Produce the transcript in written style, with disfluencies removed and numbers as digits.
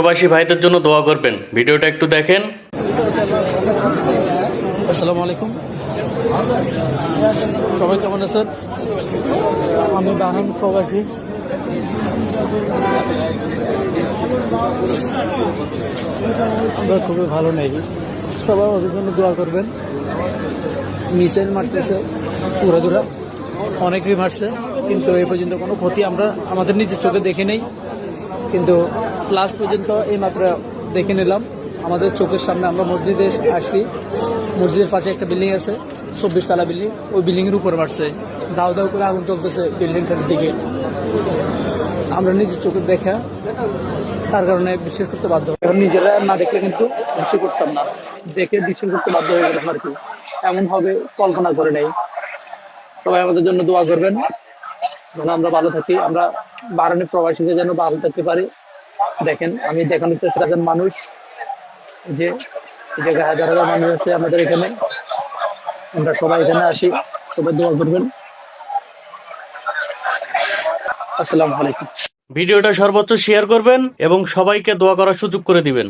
প্রবাসী ভাইদের জন্য দোয়া করবেন। ভিডিওটা একটু দেখেন। আসসালামু আলাইকুম, সবাই কেমন আছেন? আমি বাহরাইন প্রবাসী। আমরা খুবই ভালো নেই, সবাই ওদের জন্য দোয়া করবেন। মিসাইল মারতেছে উড়াদুরা, অনেকেই মারছে, কিন্তু এই পর্যন্ত কোনো ক্ষতি আমরা আমাদের নিজের চোখে দেখে নেই। কিন্তু লাস্ট পর্যন্ত এই মাত্র দেখে নিলাম আমাদের চোখের সামনে। আমরা মসজিদে আসছি, মসজিদের পাশে একটা বিল্ডিং আছে, 24 তলা বিল্ডিং, ওই বিল্ডিংয়ের উপরে মারছে। দাও দাও করে আগুন চলতেছে বিল্ডিংটার দিকে। আমরা নিজের চোখে দেখা, তার কারণে বিশ্বাস করতে বাধ্য। এখন নিজেরা না দেখলে কিন্তু বিশ্বাস করতাম না, দেখে বিশ্বাস করতে বাধ্য হয়ে গেলাম আর কি। এমন হবে কল্পনা করে নেই। সবাই আমাদের জন্য দোয়া করবেন যেন আমরা ভালো থাকি, আমরা বাহরাইনের প্রবাসীদের যেন ভালো থাকতে পারি। দেখেন, আমি দেখানোর চেষ্টা করেন মানুষ, যে এই জায়গায় হাজার হাজার মানুষ আছে আমাদের এখানে। আমরা সবাই এখানে আসি, সবাই দোয়া করবেন। আসসালামু আলাইকুম। ভিডিওটা সর্বোচ্চ শেয়ার করবেন এবং সবাইকে দোয়া করার সুযোগ করে দিবেন।